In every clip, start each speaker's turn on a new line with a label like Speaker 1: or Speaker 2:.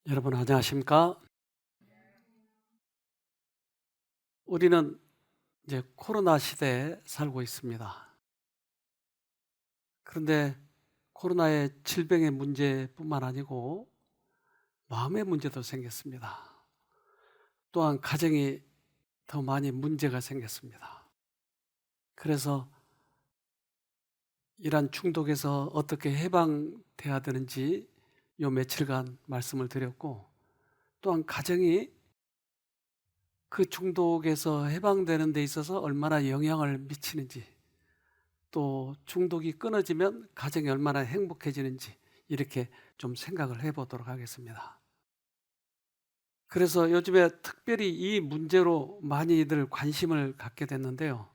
Speaker 1: 여러분 안녕하십니까? 우리는 이제 코로나 시대에 살고 있습니다. 그런데 코로나의 질병의 문제뿐만 아니고 마음의 문제도 생겼습니다. 또한 가정이 더 많이 문제가 생겼습니다. 그래서 이러한 중독에서 어떻게 해방돼야 되는지 요 며칠간 말씀을 드렸고, 또한 가정이 그 중독에서 해방되는 데 있어서 얼마나 영향을 미치는지, 또 중독이 끊어지면 가정이 얼마나 행복해지는지 이렇게 좀 생각을 해보도록 하겠습니다. 그래서 요즘에 특별히 이 문제로 많이들 관심을 갖게 됐는데요.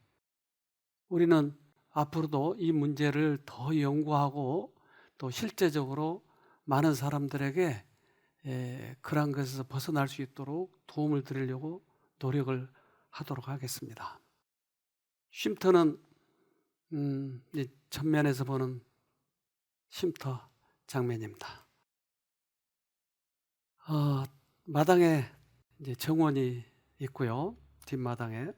Speaker 1: 우리는 앞으로도 이 문제를 더 연구하고 또 실제적으로 많은 사람들에게 그런 것에서 벗어날 수 있도록 도움을 드리려고 노력을 하도록 하겠습니다. 쉼터는 이 전면에서 보는 쉼터 장면입니다. 어, 마당에 이제 정원이 있고요. 뒷마당에.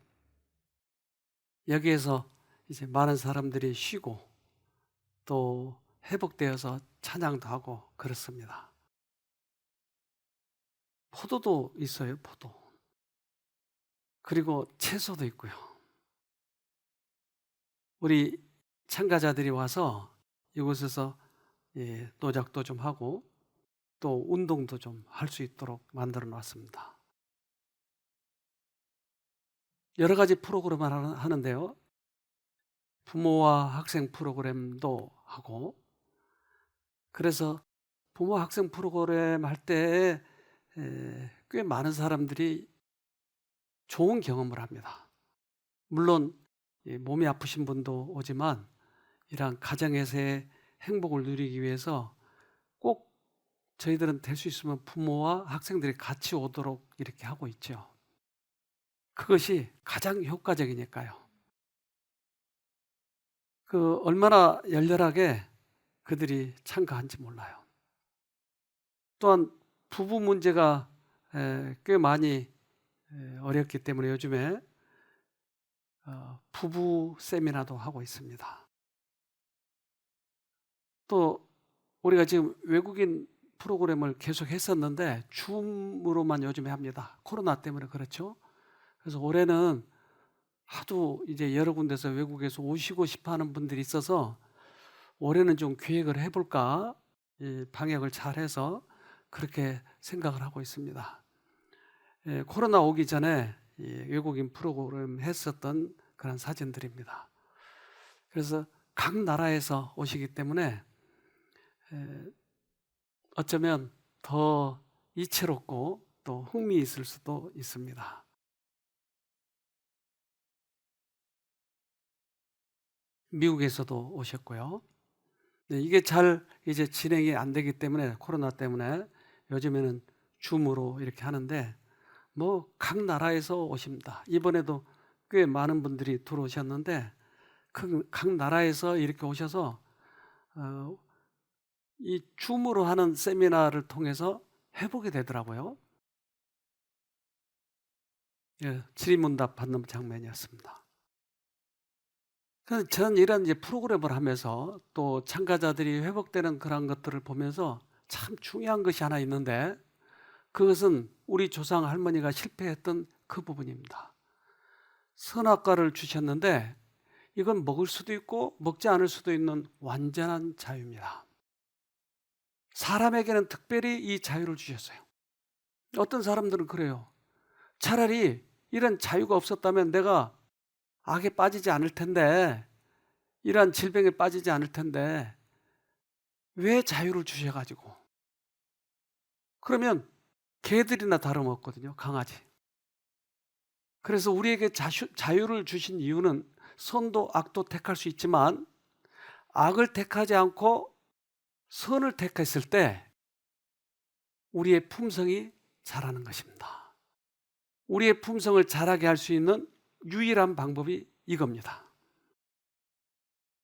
Speaker 1: 여기에서 이제 많은 사람들이 쉬고 또 회복되어서 찬양도 하고 그렇습니다. 포도도 있어요, 포도. 그리고 채소도 있고요. 우리 참가자들이 와서 이곳에서 노작도 좀 하고 또 운동도 좀 할 수 있도록 만들어 놨습니다. 여러 가지 프로그램을 하는데요. 부모와 학생 프로그램도 하고, 그래서 부모 학생 프로그램 할 때 꽤 많은 사람들이 좋은 경험을 합니다. 물론 몸이 아프신 분도 오지만 이러한 가정에서의 행복을 누리기 위해서 꼭 저희들은 될 수 있으면 부모와 학생들이 같이 오도록 이렇게 하고 있죠. 그것이 가장 효과적이니까요. 얼마나 열렬하게 그들이 참가한지 몰라요. 또한 부부 문제가 꽤 많이 어렵기 때문에 요즘에 부부 세미나도 하고 있습니다. 또 우리가 지금 외국인 프로그램을 계속 했었는데 줌으로만 요즘에 합니다. 코로나 때문에 그렇죠. 그래서 올해는 하도 이제 여러 군데서 외국에서 오시고 싶어 하는 분들이 있어서 올해는 좀 계획을 해볼까, 방역을 잘 해서 그렇게 생각을 하고 있습니다. 코로나 오기 전에 외국인 프로그램 했었던 그런 사진들입니다. 그래서 각 나라에서 오시기 때문에 어쩌면 더 이채롭고 또 흥미 있을 수도 있습니다. 미국에서도 오셨고요. 네, 이게 잘 이제 진행이 안 되기 때문에 코로나 때문에 요즘에는 줌으로 이렇게 하는데 뭐 각 나라에서 오십니다. 이번에도 꽤 많은 분들이 들어오셨는데 각 나라에서 이렇게 오셔서 어, 이 줌으로 하는 세미나를 통해서 해보게 되더라고요. 질의응답 받는 장면이었습니다. 그래서 저는 이런 이제 프로그램을 하면서 또 참가자들이 회복되는 그런 것들을 보면서 참 중요한 것이 하나 있는데, 그것은 우리 조상 할머니가 실패했던 그 부분입니다. 선악과를 주셨는데 이건 먹을 수도 있고 먹지 않을 수도 있는 완전한 자유입니다. 사람에게는 특별히 이 자유를 주셨어요. 어떤 사람들은 그래요. 차라리 이런 자유가 없었다면 내가 악에 빠지지 않을 텐데, 이러한 질병에 빠지지 않을 텐데 왜 자유를 주셔가지고. 그러면 개들이나 다름없거든요, 강아지. 그래서 우리에게 자유를 주신 이유는 선도 악도 택할 수 있지만 악을 택하지 않고 선을 택했을 때 우리의 품성이 자라는 것입니다. 우리의 품성을 자라게 할 수 있는 유일한 방법이 이겁니다.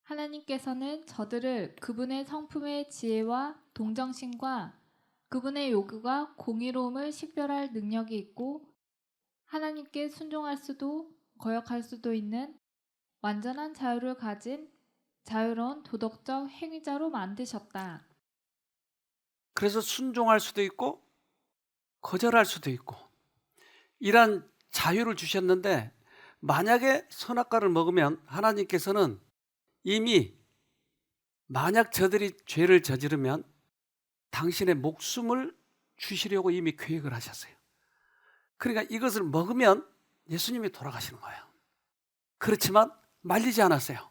Speaker 2: 하나님께서는 저들을 그분의 성품의 지혜와 동정심과 그분의 요구가 공의로움을 식별할 능력이 있고 하나님께 순종할 수도 거역할 수도 있는 완전한 자유를 가진 자유로운 도덕적 행위자로 만드셨다.
Speaker 1: 그래서 순종할 수도 있고 거절할 수도 있고 이러한 자유를 주셨는데, 만약에 선악과를 먹으면 하나님께서는 이미 만약 저들이 죄를 저지르면 당신의 목숨을 주시려고 이미 계획을 하셨어요. 그러니까 이것을 먹으면 예수님이 돌아가시는 거예요. 그렇지만 말리지 않았어요.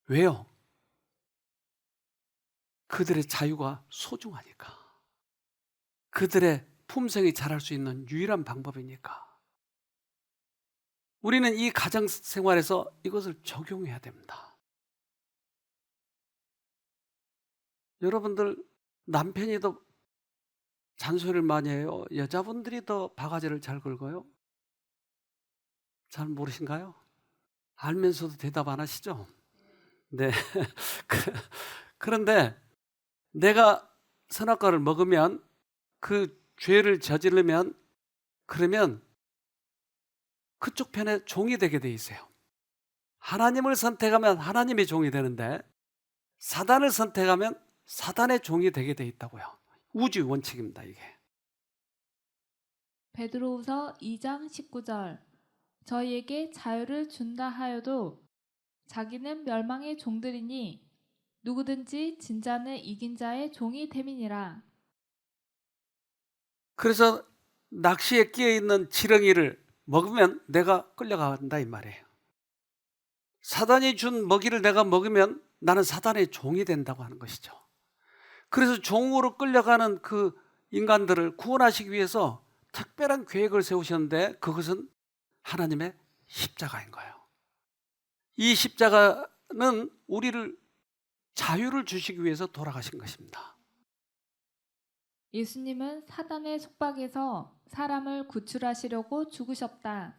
Speaker 1: 왜요? 그들의 자유가 소중하니까. 그들의 품성이 자랄 수 있는 유일한 방법이니까. 우리는 이 가정 생활에서 이것을 적용해야 됩니다. 여러분들, 남편이 더 잔소리를 많이 해요? 여자분들이 더 바가지를 잘 긁어요? 잘 모르신가요? 알면서도 대답 안 하시죠? 네. 그런데 내가 선악과를 먹으면, 그 죄를 저지르면, 그러면 그쪽 편에 종이 되게 돼 있어요. 하나님을 선택하면 하나님의 종이 되는데 사단을 선택하면 사단의 종이 되게 돼 있다고요. 우주 원칙입니다, 이게.
Speaker 2: 베드로후서 2장 19절 저희에게 자유를 준다 하여도 자기는 멸망의 종들이니 누구든지 진자는 이긴 자의 종이 됨이니라.
Speaker 1: 그래서 낚시에 끼어 있는 지렁이를 먹으면 내가 끌려간다 이 말이에요. 사단이 준 먹이를 내가 먹으면 나는 사단의 종이 된다고 하는 것이죠. 그래서 종으로 끌려가는 그 인간들을 구원하시기 위해서 특별한 계획을 세우셨는데, 그것은 하나님의 십자가인 거예요. 이 십자가는 우리를 자유를 주시기 위해서 돌아가신 것입니다.
Speaker 2: 예수님은 사단의 속박에서 사람을 구출하시려고 죽으셨다.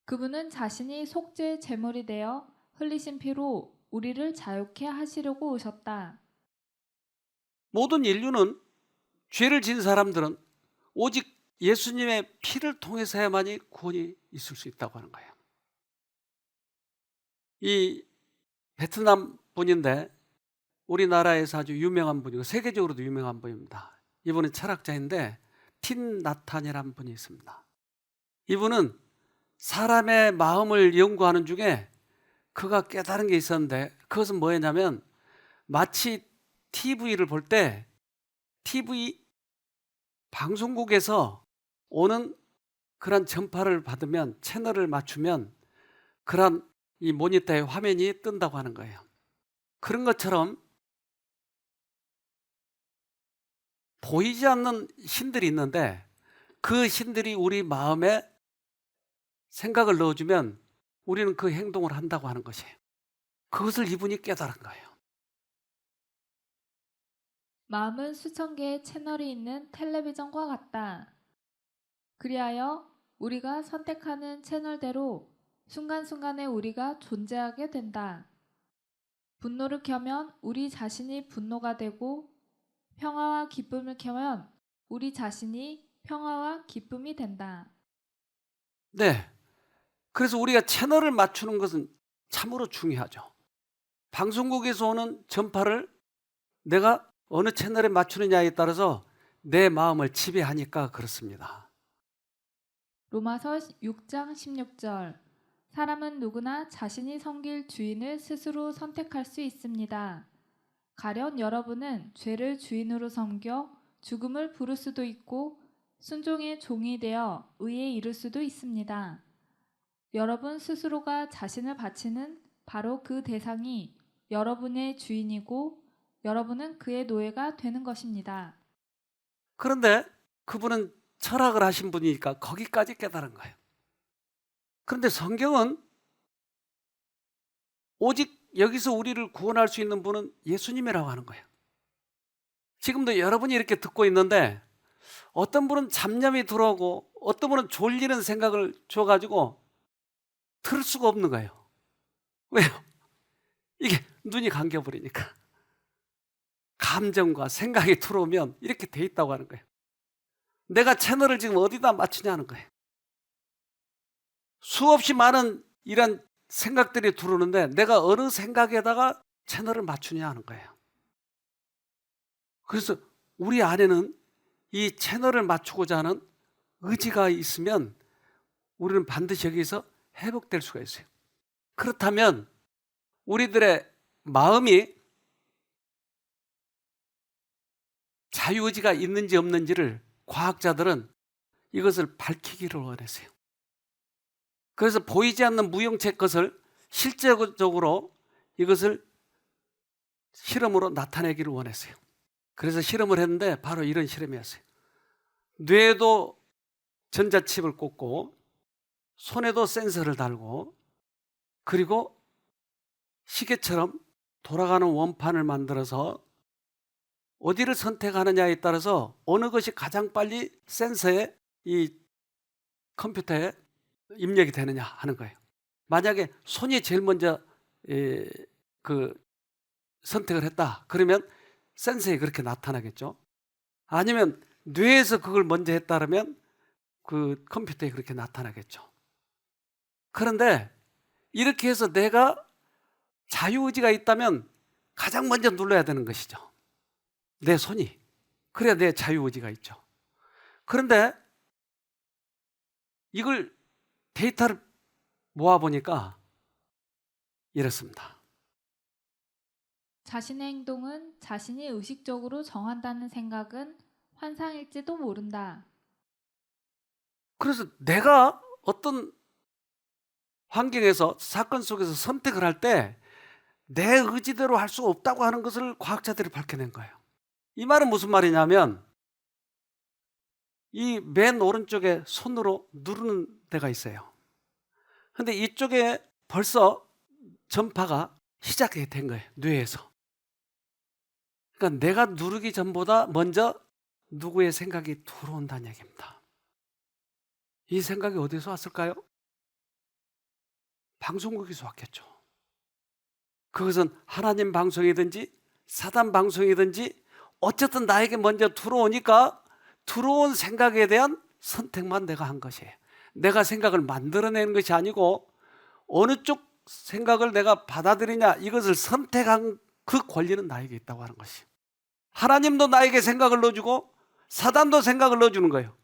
Speaker 2: 그분은 자신이 속죄 제물이 되어 흘리신 피로 우리를 자유케 하시려고 오셨다.
Speaker 1: 모든 인류는, 죄를 지은 사람들은 오직 예수님의 피를 통해서야만이 구원이 있을 수 있다고 하는 거예요. 이 베트남 분인데 우리나라에서 아주 유명한 분이고 세계적으로도 유명한 분입니다. 이분은 철학자인데 틴 나탄이라는 분이 있습니다. 이분은 사람의 마음을 연구하는 중에 그가 깨달은 게 있었는데, 그것은 뭐였냐면, 마치 TV를 볼 때 TV 방송국에서 오는 그런 전파를 받으면, 채널을 맞추면 그런 이 모니터에 화면이 뜬다고 하는 거예요. 그런 것처럼 보이지 않는 신들이 있는데, 그 신들이 우리 마음에 생각을 넣어주면 우리는 그 행동을 한다고 하는 것이에요. 그것을 이분이 깨달은 거예요.
Speaker 2: 마음은 수천 개의 채널이 있는 텔레비전과 같다. 그리하여 우리가 선택하는 채널대로 순간순간에 우리가 존재하게 된다. 분노를 켜면 우리 자신이 분노가 되고 평화와 기쁨을 켜면 우리 자신이 평화와 기쁨이 된다.
Speaker 1: 네. 그래서 우리가 채널을 맞추는 것은 참으로 중요하죠. 방송국에서 오는 전파를 내가 어느 채널에 맞추느냐에 따라서 내 마음을 지배하니까 그렇습니다.
Speaker 2: 로마서 6장 16절 사람은 누구나 자신이 섬길 주인을 스스로 선택할 수 있습니다. 가령 여러분은 죄를 주인으로 섬겨 죽음을 부를 수도 있고 순종의 종이 되어 의에 이를 수도 있습니다. 여러분 스스로가 자신을 바치는 바로 그 대상이 여러분의 주인이고 여러분은 그의 노예가 되는 것입니다.
Speaker 1: 그런데 그분은 철학을 하신 분이니까 거기까지 깨달은 거예요. 그런데 성경은 오직 여기서 우리를 구원할 수 있는 분은 예수님이라고 하는 거예요. 지금도 여러분이 이렇게 듣고 있는데 어떤 분은 잡념이 들어오고 어떤 분은 졸리는 생각을 줘가지고 들을 수가 없는 거예요. 왜요? 이게 눈이 감겨버리니까. 감정과 생각이 들어오면 이렇게 돼 있다고 하는 거예요. 내가 채널을 지금 어디다 맞추냐는 거예요. 수없이 많은 이런 생각들이 들어오는데 내가 어느 생각에다가 채널을 맞추냐 하는 거예요. 그래서 우리 안에는 이 채널을 맞추고자 하는 의지가 있으면 우리는 반드시 여기서 회복될 수가 있어요. 그렇다면 우리들의 마음이 자유의지가 있는지 없는지를 과학자들은 이것을 밝히기를 원했어요. 그래서 보이지 않는 무형체 것을 실제적으로 이것을 실험으로 나타내기를 원했어요. 그래서 실험을 했는데 바로 이런 실험이었어요. 뇌에도 전자칩을 꽂고 손에도 센서를 달고 그리고 시계처럼 돌아가는 원판을 만들어서 어디를 선택하느냐에 따라서 어느 것이 가장 빨리 센서에 이 컴퓨터에 입력이 되느냐 하는 거예요. 만약에 손이 제일 먼저 그 선택을 했다 그러면 센서에 그렇게 나타나겠죠. 아니면 뇌에서 그걸 먼저 했다면 그 컴퓨터에 그렇게 나타나겠죠. 그런데 이렇게 해서 내가 자유의지가 있다면 가장 먼저 눌러야 되는 것이죠. 내 손이. 그래야 내 자유의지가 있죠. 그런데 이걸 데이터를 모아보니까 이렇습니다.
Speaker 2: 자신의 행동은 자신이 의식적으로 정한다는 생각은 환상일지도 모른다.
Speaker 1: 그래서 내가 어떤 환경에서 사건 속에서 선택을 할 때 내 의지대로 할 수 없다고 하는 것을 과학자들이 밝혀낸 거예요. 이 말은 무슨 말이냐면 이 맨 오른쪽에 손으로 누르는 데가 있어요. 근데 이쪽에 벌써 전파가 시작이 된 거예요. 뇌에서. 그러니까 내가 누르기 전보다 먼저 누구의 생각이 들어온다는 얘기입니다. 이 생각이 어디서 왔을까요? 방송국에서 왔겠죠. 그것은 하나님 방송이든지 사단 방송이든지 어쨌든 나에게 먼저 들어오니까 들어온 생각에 대한 선택만 내가 한 것이에요. 내가 생각을 만들어내는 것이 아니고 어느 쪽 생각을 내가 받아들이냐 이것을 선택한 그 권리는 나에게 있다고 하는 것이. 하나님도 나에게 생각을 넣어주고 사단도 생각을 넣어주는 거예요.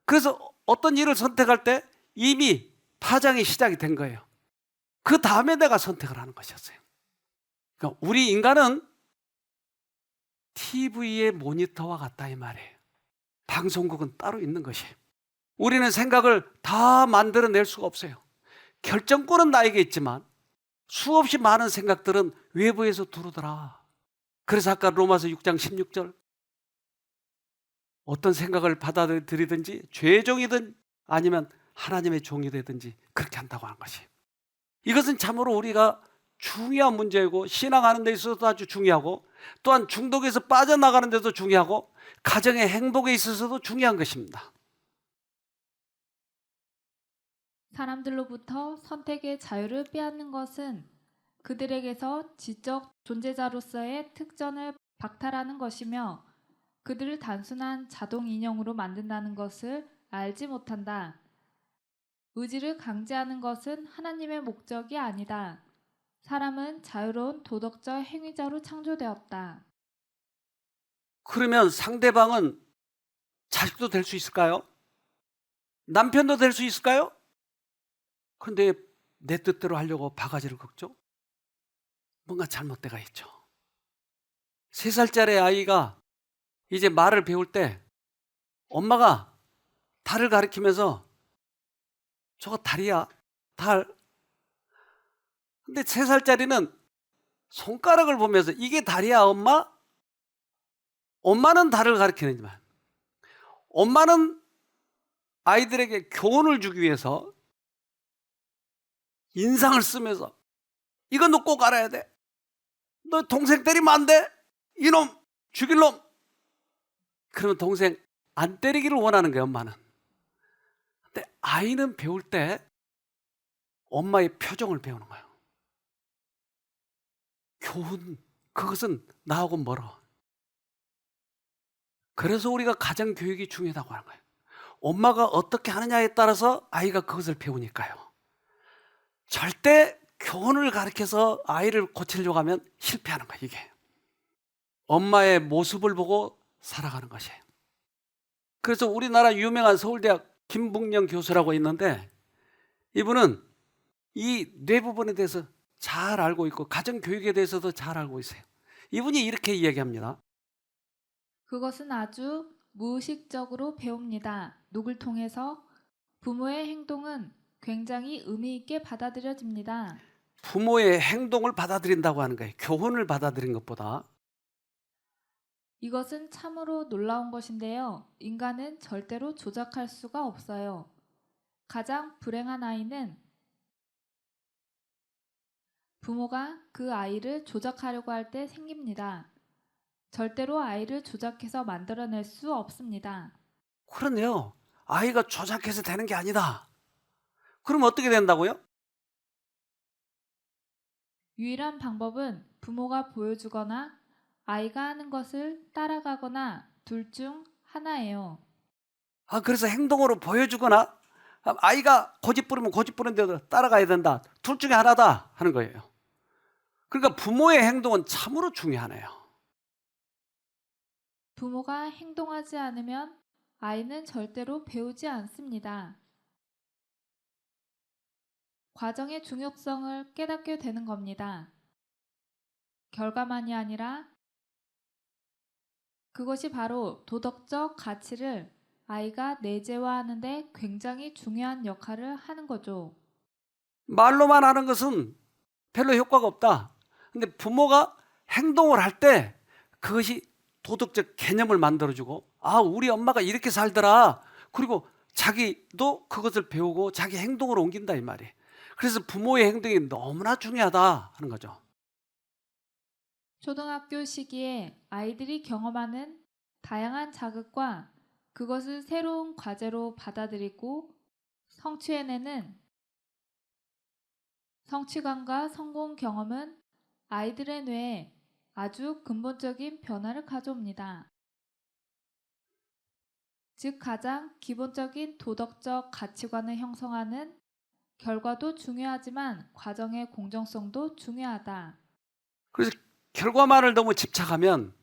Speaker 1: 그래서 어떤 일을 선택할 때 이미 파장이 시작이 된 거예요. 그 다음에 내가 선택을 하는 것이었어요. 그러니까 우리 인간은 TV의 모니터와 같다 이 말이에요. 방송국은 따로 있는 것이에요. 우리는 생각을 다 만들어낼 수가 없어요. 결정권은 나에게 있지만 수없이 많은 생각들은 외부에서 들어오더라. 그래서 아까 로마서 6장 16절 어떤 생각을 받아들이든지 죄의 종이든 아니면 하나님의 종이 되든지 그렇게 한다고 하는 것이에요. 이것은 참으로 우리가 중요한 문제이고 신앙하는 데 있어서도 아주 중요하고 또한 중독에서 빠져나가는 데도 중요하고 가정의 행복에 있어서도 중요한 것입니다.
Speaker 2: 사람들로부터 선택의 자유를 빼앗는 것은 그들에게서 지적 존재자로서의 특전을 박탈하는 것이며 그들을 단순한 자동 인형으로 만든다는 것을 알지 못한다. 의지를 강제하는 것은 하나님의 목적이 아니다. 사람은 자유로운 도덕적 행위자로 창조되었다.
Speaker 1: 그러면 상대방은 자식도 될 수 있을까요? 남편도 될 수 있을까요? 그런데 내 뜻대로 하려고 바가지를 긁죠? 뭔가 잘못되어 있죠. 3살짜리 아이가 이제 말을 배울 때 엄마가 달을 가리키면서 저거 달이야, 달. 근데 3살짜리는 손가락을 보면서 이게 달이야, 엄마? 엄마는 달을 가리키는지만 엄마는 아이들에게 교훈을 주기 위해서 인상을 쓰면서 이건 너 꼭 알아야 돼. 너 동생 때리면 안 돼. 이놈, 죽일 놈. 그러면 동생 안 때리기를 원하는 거예요, 엄마는. 근데 아이는 배울 때 엄마의 표정을 배우는 거예요. 교훈, 그것은 나하고 멀어. 그래서 우리가 가정 교육이 중요하다고 하는 거예요. 엄마가 어떻게 하느냐에 따라서 아이가 그것을 배우니까요. 절대 교훈을 가르쳐서 아이를 고치려고 하면 실패하는 거예요, 이게. 엄마의 모습을 보고 살아가는 것이에요. 그래서 우리나라 유명한 서울대학 김북령 교수라고 있는데, 이분은 이 뇌 부분에 대해서 잘 알고 있고 가정 교육에 대해서도 잘 알고 있어요. 이분이 이렇게 이야기합니다.
Speaker 2: 그것은 아주 무의식적으로 배웁니다. 누굴 통해서 부모의 행동은 굉장히 의미 있게 받아들여집니다.
Speaker 1: 부모의 행동을 받아들인다고 하는 거예요. 교훈을 받아들인 것보다.
Speaker 2: 이것은 참으로 놀라운 것인데요. 인간은 절대로 조작할 수가 없어요. 가장 불행한 아이는 부모가 그 아이를 조작하려고 할 때 생깁니다. 절대로 아이를 조작해서 만들어낼 수 없습니다.
Speaker 1: 그런데요, 아이가 조작해서 되는 게 아니다. 그럼 어떻게 된다고요?
Speaker 2: 유일한 방법은 부모가 보여주거나 아이가 하는 것을 따라가거나 둘 중 하나예요.
Speaker 1: 그래서 행동으로 보여주거나 아이가 고집 부리면 고집 부리는데도 따라가야 된다. 둘 중에 하나다 하는 거예요. 그러니까 부모의 행동은 참으로 중요하네요.
Speaker 2: 부모가 행동하지 않으면 아이는 절대로 배우지 않습니다. 과정의 중요성을 깨닫게 되는 겁니다. 결과만이 아니라 그것이 바로 도덕적 가치를 아이가 내재화하는 데 굉장히 중요한 역할을 하는 거죠.
Speaker 1: 말로만 하는 것은 별로 효과가 없다. 근데 부모가 행동을 할 때 그것이 도덕적 개념을 만들어주고, 우리 엄마가 이렇게 살더라. 그리고 자기도 그것을 배우고 자기 행동으로 옮긴다 이 말이에요. 그래서 부모의 행동이 너무나 중요하다 하는 거죠.
Speaker 2: 초등학교 시기에 아이들이 경험하는 다양한 자극과 그것을 새로운 과제로 받아들이고 성취해내는 성취감과 성공 경험은 아이들의 뇌에 아주 근본적인 변화를 가져옵니다. 즉 가장 기본적인 도덕적 가치관을 형성하는 결과도 중요하지만 과정의 공정성도 중요하다.
Speaker 1: 그래서 결과만을 너무 집착하면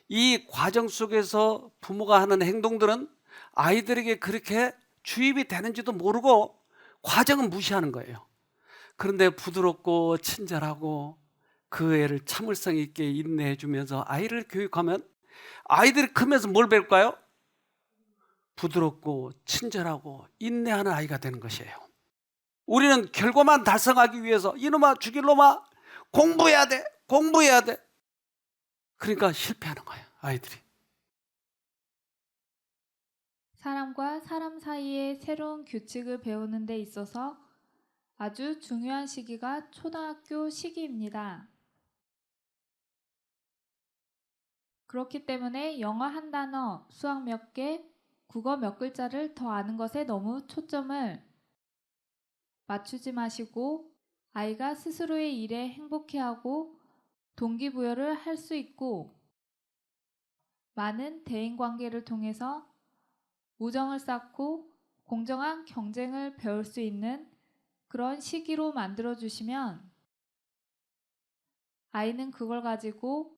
Speaker 1: 이 과정 속에서 부모가 하는 행동들은 아이들에게 그렇게 주입이 되는지도 모르고 과정은 무시하는 거예요. 그런데 부드럽고 친절하고 그 애를 참을성 있게 인내해 주면서 아이를 교육하면 아이들이 크면서 뭘 배울까요? 부드럽고 친절하고 인내하는 아이가 되는 것이에요. 우리는 결과만 달성하기 위해서 이놈아 죽일 놈아 공부해야 돼 공부해야 돼, 그러니까 실패하는 거예요, 아이들이.
Speaker 2: 사람과 사람 사이의 새로운 규칙을 배우는 데 있어서 아주 중요한 시기가 초등학교 시기입니다. 그렇기 때문에 영어 한 단어, 수학 몇 개, 국어 몇 글자를 더 아는 것에 너무 초점을 맞추지 마시고 아이가 스스로의 일에 행복해하고 동기부여를 할 수 있고 많은 대인관계를 통해서 우정을 쌓고 공정한 경쟁을 배울 수 있는 그런 시기로 만들어주시면 아이는 그걸 가지고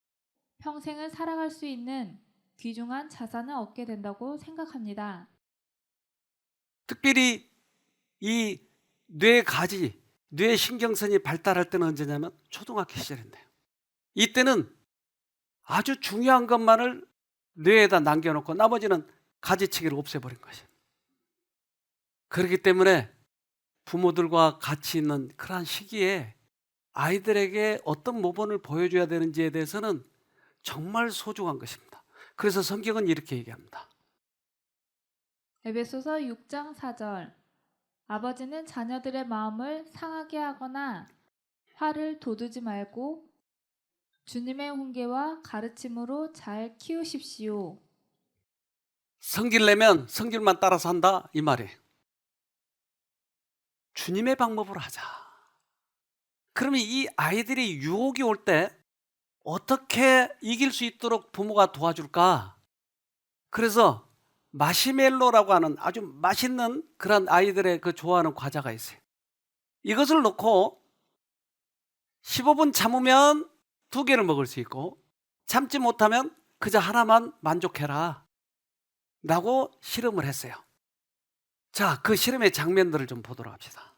Speaker 2: 평생을 살아갈 수 있는 귀중한 자산을 얻게 된다고 생각합니다.
Speaker 1: 특별히 이 뇌 가지, 뇌 신경선이 발달할 때는 언제냐면 초등학교 시절인데요. 이때는 아주 중요한 것만을 뇌에다 남겨놓고 나머지는 가지치기를 없애버린 것이에요. 그렇기 때문에 부모들과 같이 있는 그러한 시기에 아이들에게 어떤 모범을 보여줘야 되는지에 대해서는 정말 소중한 것입니다. 그래서 성경은 이렇게 얘기합니다.
Speaker 2: 에베소서 6장 4절 아버지는 자녀들의 마음을 상하게 하거나 화를 돋우지 말고 주님의 훈계와 가르침으로 잘 키우십시오.
Speaker 1: 성질 내면 성질만 따라서 한다 이 말이에요. 주님의 방법으로 하자. 그러면 이 아이들이 유혹이 올 때 어떻게 이길 수 있도록 부모가 도와줄까? 그래서 마시멜로라고 하는 아주 맛있는 그런 아이들의 그 좋아하는 과자가 있어요. 이것을 놓고 15분 참으면 2개를 먹을 수 있고 참지 못하면 그저 하나만 만족해라 라고 실험을 했어요. 자, 그 실험의 장면들을 좀 보도록 합시다.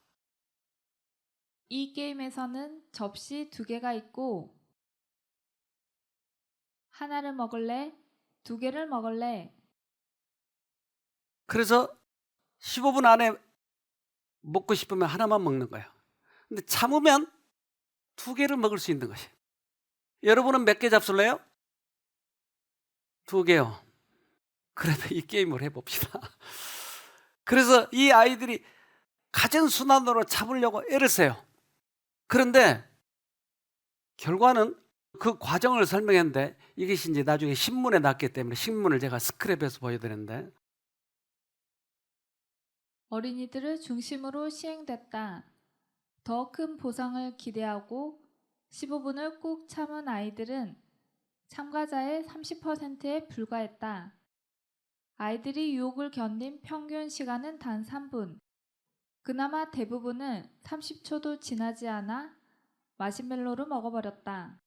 Speaker 2: 이 게임에서는 접시 2개가 있고 하나를 먹을래? 2개를 먹을래?
Speaker 1: 그래서 15분 안에 먹고 싶으면 하나만 먹는 거예요. 근데 참으면 2개를 먹을 수 있는 것이에요. 여러분은 몇 개 잡술래요? 2개요. 그래도 이 게임을 해봅시다. 그래서 이 아이들이 가전순환으로 잡으려고 애를 써요. 그런데 결과는 그 과정을 설명했는데 이것이 이제 나중에 신문에 났기 때문에 신문을 제가 스크랩해서 보여드렸는데
Speaker 2: 어린이들을 중심으로 시행됐다. 더 큰 보상을 기대하고 15분을 꾹 참은 아이들은 참가자의 30%에 불과했다. 아이들이 유혹을 견딘 평균 시간은 단 3분. 그나마 대부분은 30초도 지나지 않아 마시멜로를 먹어버렸다.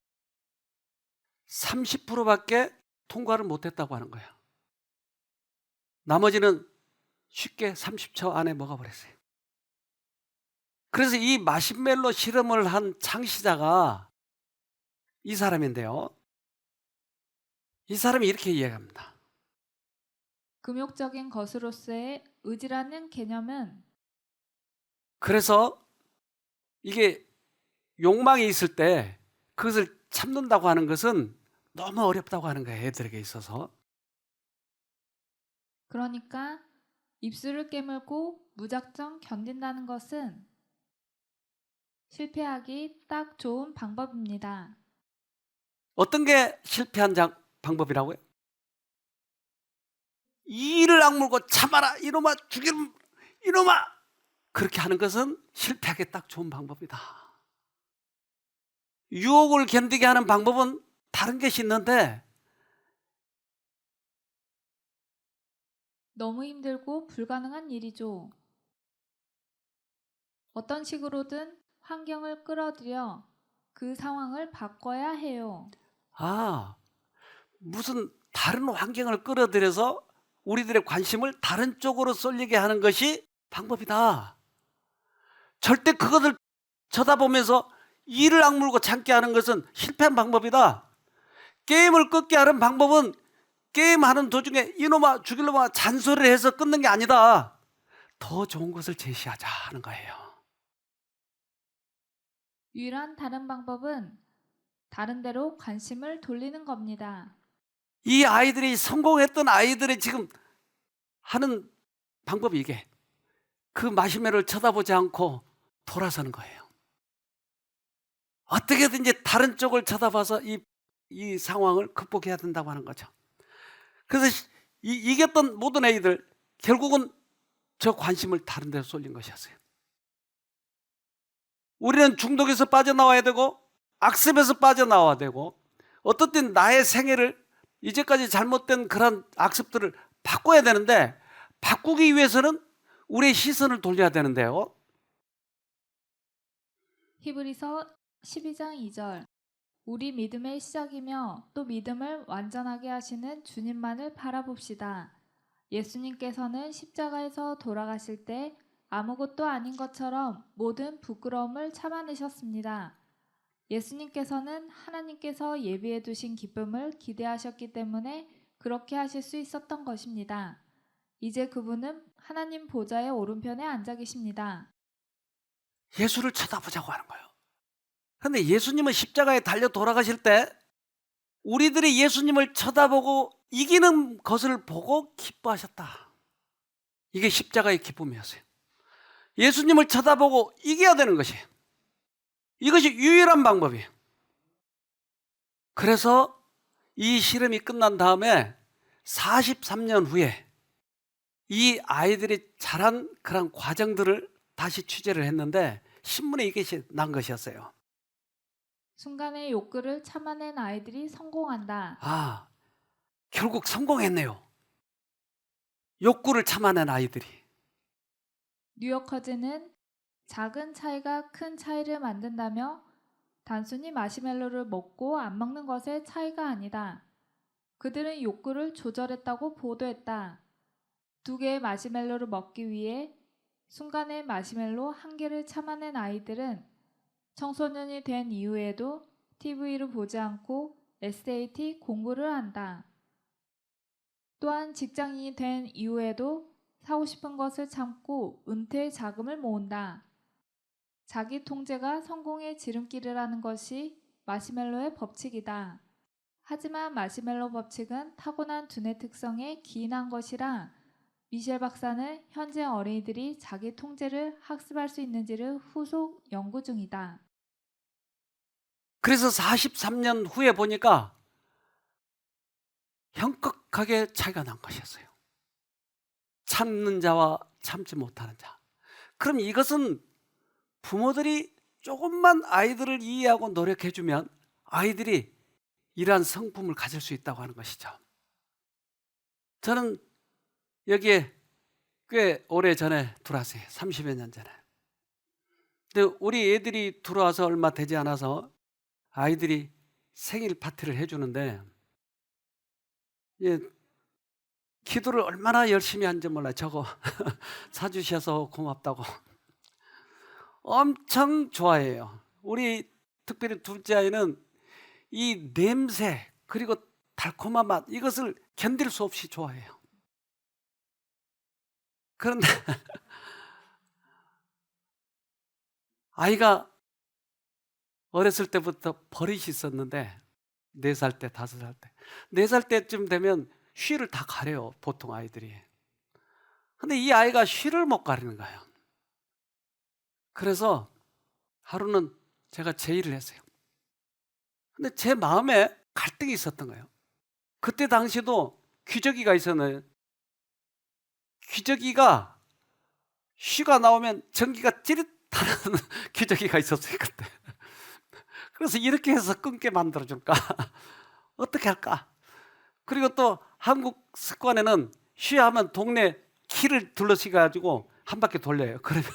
Speaker 1: 30%밖에 통과를 못했다고 하는 거예요. 나머지는 쉽게 30초 안에 먹어버렸어요. 그래서 이 마시멜로 실험을 한 창시자가 이 사람인데요. 이 사람이 이렇게 이야기합니다.
Speaker 2: 금욕적인 것으로서의 의지라는 개념은
Speaker 1: 그래서 이게 욕망이 있을 때 그것을 참는다고 하는 것은 너무 어렵다고 하는 거예요. 애들에게 있어서.
Speaker 2: 그러니까 입술을 깨물고 무작정 견딘다는 것은 실패하기 딱 좋은 방법입니다.
Speaker 1: 어떤 게 실패한 방법이라고요? 이를 악물고 참아라 이놈아 죽이놈 이놈아 그렇게 하는 것은 실패하기 딱 좋은 방법이다. 유혹을 견디게 하는 방법은 다른 것이 있는데
Speaker 2: 너무 힘들고 불가능한 일이죠. 어떤 식으로든 환경을 끌어들여 그 상황을 바꿔야 해요.
Speaker 1: 무슨 다른 환경을 끌어들여서 우리들의 관심을 다른 쪽으로 쏠리게 하는 것이 방법이다. 절대 그것을 쳐다보면서 이를 악물고 참게 하는 것은 실패한 방법이다. 게임을 끊게 하는 방법은 게임하는 도중에 이놈아 죽일놈아 잔소리를 해서 끊는 게 아니다. 더 좋은 것을 제시하자 하는 거예요.
Speaker 2: 유일한 다른 방법은 다른 데로 관심을 돌리는 겁니다.
Speaker 1: 이 아이들이 성공했던 아이들이 지금 하는 방법이 이게 그 마시멜로를 쳐다보지 않고 돌아서는 거예요. 어떻게든지 다른 쪽을 쳐다봐서 이 상황을 극복해야 된다고 하는 거죠. 그래서 이겼던 모든 애들 결국은 저 관심을 다른 데로 쏠린 것이었어요. 우리는 중독에서 빠져나와야 되고 악습에서 빠져나와야 되고 어떨 땐 나의 생애를 이제까지 잘못된 그런 악습들을 바꿔야 되는데 바꾸기 위해서는 우리의 시선을 돌려야 되는데요.
Speaker 2: 히브리서 12장 2절 우리 믿음의 시작이며 또 믿음을 완전하게 하시는 주님만을 바라봅시다. 예수님께서는 십자가에서 돌아가실 때 아무것도 아닌 것처럼 모든 부끄러움을 참아내셨습니다. 예수님께서는 하나님께서 예비해 두신 기쁨을 기대하셨기 때문에 그렇게 하실 수 있었던 것입니다. 이제 그분은 하나님 보좌의 오른편에 앉아 계십니다.
Speaker 1: 예수를 쳐다보자고 하는 거예요. 그런데 예수님은 십자가에 달려 돌아가실 때 우리들이 예수님을 쳐다보고 이기는 것을 보고 기뻐하셨다. 이게 십자가의 기쁨이었어요. 예수님을 쳐다보고 이겨야 되는 것이에요. 이것이 유일한 방법이에요. 그래서 이 실험이 끝난 다음에 43년 후에 이 아이들이 자란 그런 과정들을 다시 취재를 했는데 신문에 이것이 난 것이었어요.
Speaker 2: 순간의 욕구를 참아낸 아이들이 성공한다.
Speaker 1: 결국 성공했네요. 욕구를 참아낸 아이들이.
Speaker 2: 뉴요커즈는 작은 차이가 큰 차이를 만든다며 단순히 마시멜로를 먹고 안 먹는 것의 차이가 아니다. 그들은 욕구를 조절했다고 보도했다. 2개의 마시멜로를 먹기 위해 순간의 마시멜로 1개를 참아낸 아이들은 청소년이 된 이후에도 TV를 보지 않고 SAT 공부를 한다. 또한 직장인이 된 이후에도 사고 싶은 것을 참고 은퇴 자금을 모은다. 자기 통제가 성공의 지름길이라는 것이 마시멜로의 법칙이다. 하지만 마시멜로 법칙은 타고난 두뇌 특성에 기인한 것이라 미셸 박사는 현재 어린이들이 자기 통제를 학습할 수 있는지를 후속 연구 중이다.
Speaker 1: 그래서 43년 후에 보니까 현격하게 차이가 난 것이었어요. 참는 자와 참지 못하는 자. 그럼 이것은 부모들이 조금만 아이들을 이해하고 노력해주면 아이들이 이러한 성품을 가질 수 있다고 하는 것이죠. 저는 여기에 꽤 오래전에 들어왔어요. 30여 년 전에. 근데 우리 애들이 들어와서 얼마 되지 않아서 아이들이 생일 파티를 해주는데, 예, 기도를 얼마나 열심히 한지 몰라요. 저거 사주셔서 고맙다고. 엄청 좋아해요. 우리 특별히 둘째 아이는 이 냄새 그리고 달콤한 맛, 이것을 견딜 수 없이 좋아해요. 그런데 아이가 어렸을 때부터 버릇이 있었는데 4살 때, 5살 때, 4살 때쯤 되면 쉬를 다 가려요, 보통 아이들이. 근데 이 아이가 쉬를 못 가리는 거예요. 그래서 하루는 제가 제의를 했어요. 근데 제 마음에 갈등이 있었던 거예요. 그때 당시도 귀저귀가 있었는데 귀저귀가 쉬가 나오면 전기가 찌릿하는 귀저귀가 있었어요, 그때. 그래서 이렇게 해서 끊게 만들어줄까? 어떻게 할까? 그리고 또 한국 습관에는 쉬하면 동네 키를 둘러쓰가지고 한 바퀴 돌려요. 그러면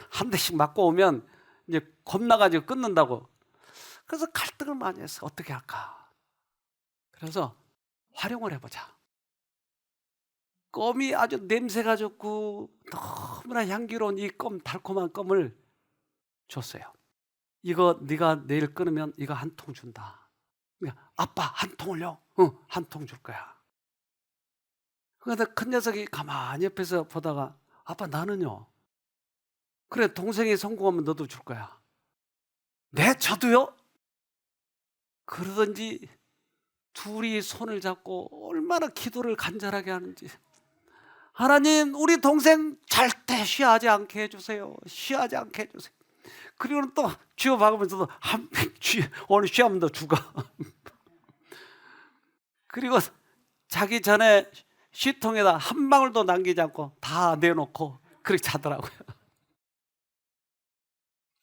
Speaker 1: 한 대씩 맞고 오면 이제 겁나가지고 끊는다고. 그래서 갈등을 많이 했어. 어떻게 할까? 그래서 활용을 해보자. 껌이 아주 냄새가 좋고 너무나 향기로운 이 껌, 달콤한 껌을 줬어요. 이거 네가 내일 끊으면 이거 한 통 준다. 그러니까 아빠 한 통을요? 응, 한 통 줄 거야. 그런데 큰 녀석이 가만히 옆에서 보다가 아빠 나는요? 그래, 동생이 성공하면 너도 줄 거야. 네, 저도요? 그러든지 둘이 손을 잡고 얼마나 기도를 간절하게 하는지. 하나님, 우리 동생 절대 쉬하지 않게 해주세요. 쉬하지 않게 해주세요. 그리고는 또 쥐어 박으면서도 오늘 쉬하면 너 죽어. 그리고 자기 전에 쉬통에다 한 방울도 남기지 않고 다 내놓고 그렇게 자더라고요.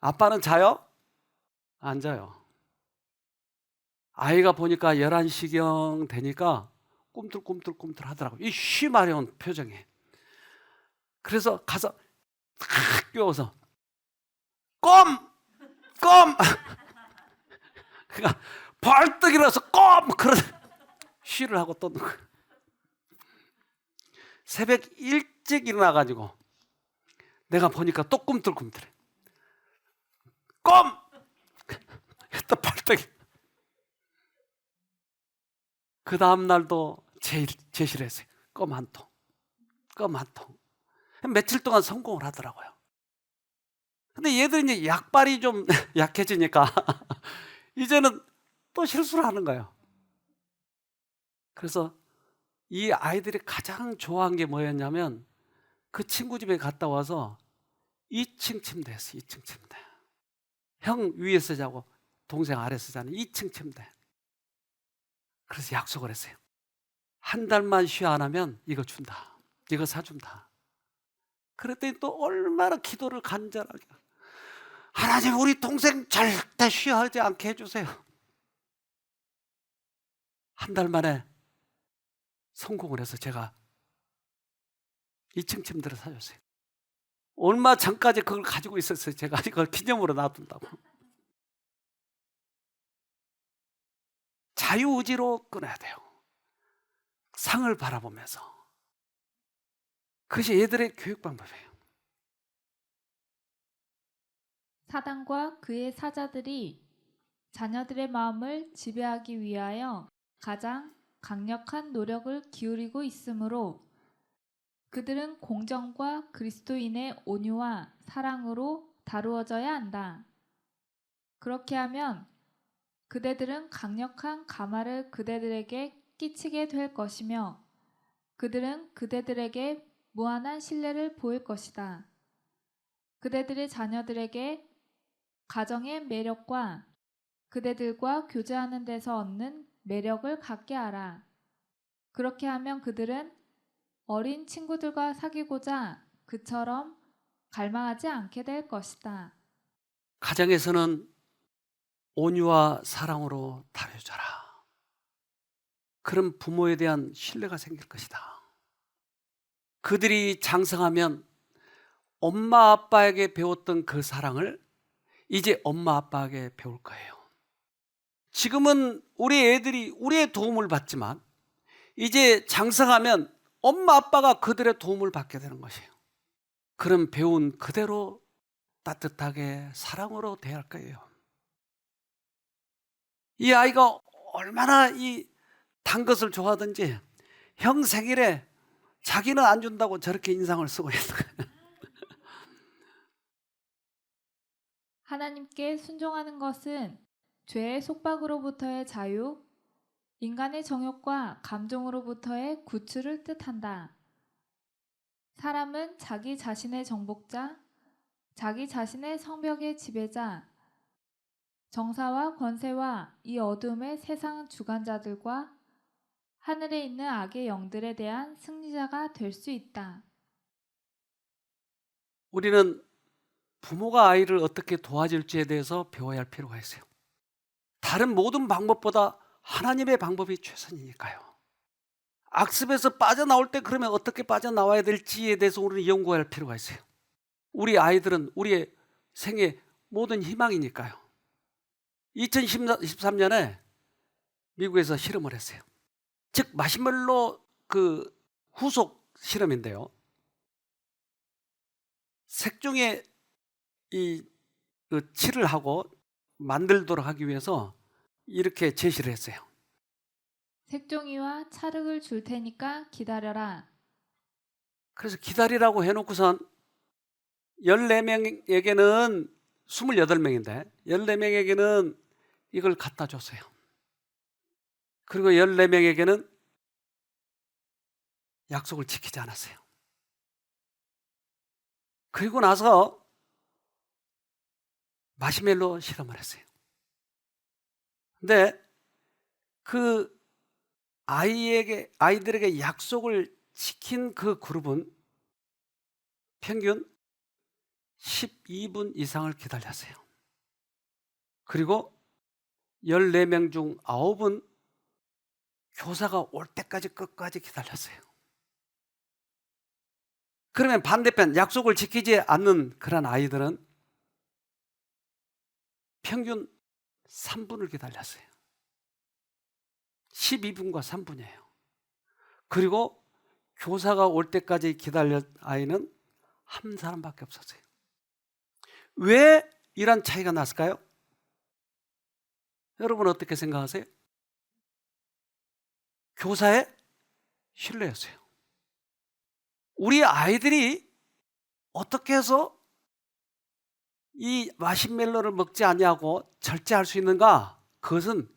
Speaker 1: 아빠는 자요? 안 자요. 아이가 보니까 11시경 되니까 꿈틀꿈틀꿈틀 하더라고요. 이 쉬 마려운 표정에. 그래서 가서 탁 끼워서 껌! 껌! 그러니까 벌떡 일어나서 껌! 그런 쉬를 하고 또 새벽 일찍 일어나가지고 내가 보니까 또 꿈틀꿈틀해. 껌! 또 벌떡. 그 다음 날도 제시를 했어요. 껌 한 통. 껌 한 통. 며칠 동안 성공을 하더라고요. 근데 얘들이 이제 약발이 좀 약해지니까 이제는 또 실수를 하는 거예요. 그래서 이 아이들이 가장 좋아한 게 뭐였냐면 그 친구 집에 갔다 와서 2층 침대였어요. 2층 침대. 형 위에서 자고 동생 아래서 자는 2층 침대. 그래서 약속을 했어요. 한 달만 쉬 안 하면 이거 준다. 이거 사준다. 그랬더니 또 얼마나 기도를 간절하게. 하나님, 우리 동생 절대 쉬하지 않게 해주세요. 한 달 만에 성공을 해서 제가 2층 침대를 사줬어요. 얼마 전까지 그걸 가지고 있었어요. 제가 이걸 기념으로 놔둔다고. 자유의지로 끊어야 돼요. 상을 바라보면서. 그것이 애들의 교육 방법이에요.
Speaker 2: 사단과 그의 사자들이 자녀들의 마음을 지배하기 위하여 가장 강력한 노력을 기울이고 있으므로 그들은 공정과 그리스도인의 온유와 사랑으로 다루어져야 한다. 그렇게 하면 그대들은 강력한 가마를 그대들에게 끼치게 될 것이며 그들은 그대들에게 무한한 신뢰를 보일 것이다. 그대들의 자녀들에게 가정의 매력과 그대들과 교제하는 데서 얻는 매력을 갖게 하라. 그렇게 하면 그들은 어린 친구들과 사귀고자 그처럼 갈망하지 않게 될 것이다.
Speaker 1: 가정에서는 온유와 사랑으로 다뤄줘라. 그런 부모에 대한 신뢰가 생길 것이다. 그들이 장성하면 엄마 아빠에게 배웠던 그 사랑을 이제 엄마 아빠에게 배울 거예요. 지금은 우리 애들이 우리의 도움을 받지만 이제 장성하면 엄마 아빠가 그들의 도움을 받게 되는 것이에요. 그럼 배운 그대로 따뜻하게 사랑으로 대할 거예요. 이 아이가 얼마나 이 단 것을 좋아하든지 형 생일에 자기는 안 준다고 저렇게 인상을 쓰고 있는 거예요.
Speaker 2: 하나님께 순종하는 것은 죄의 속박으로부터의 자유, 인간의 정욕과 감정으로부터의 구출을 뜻한다. 사람은 자기 자신의 정복자, 자기 자신의 성벽의 지배자, 정사와 권세와 이 어둠의 세상 주관자들과 하늘에 있는 악의 영들에 대한 승리자가 될 수 있다.
Speaker 1: 우리는 부모가 아이를 어떻게 도와줄지에 대해서 배워야 할 필요가 있어요. 다른 모든 방법보다 하나님의 방법이 최선이니까요. 악습에서 빠져나올 때 그러면 어떻게 빠져나와야 될지에 대해서 우리는 연구해야 할 필요가 있어요. 우리 아이들은 우리의 생의 모든 희망이니까요. 2013년에 미국에서 실험을 했어요. 즉 마시멜로 그 후속 실험인데요. 색종에 칠을 하고 만들도록 하기 위해서 이렇게 제시를 했어요.
Speaker 2: 색종이와 찰흙을 줄 테니까 기다려라.
Speaker 1: 그래서 기다리라고 해놓고선 14명에게는 28명인데 14명에게는 이걸 갖다 줬어요. 그리고 14명에게는 약속을 지키지 않았어요. 그리고 나서 마시멜로 실험을 했어요. 근데 그 아이들에게 약속을 지킨 그 그룹은 평균 12분 이상을 기다렸어요. 그리고 14명 중 9은 교사가 올 때까지 끝까지 기다렸어요. 그러면 반대편 약속을 지키지 않는 그런 아이들은 평균 3분을 기다렸어요. 12분과 3분이에요. 그리고 교사가 올 때까지 기다린 아이는 한 사람밖에 없었어요. 왜 이런 차이가 났을까요? 여러분 어떻게 생각하세요? 교사의 신뢰였어요. 우리 아이들이 어떻게 해서 이 마시멜로를 먹지 않냐고 절제할 수 있는가? 그것은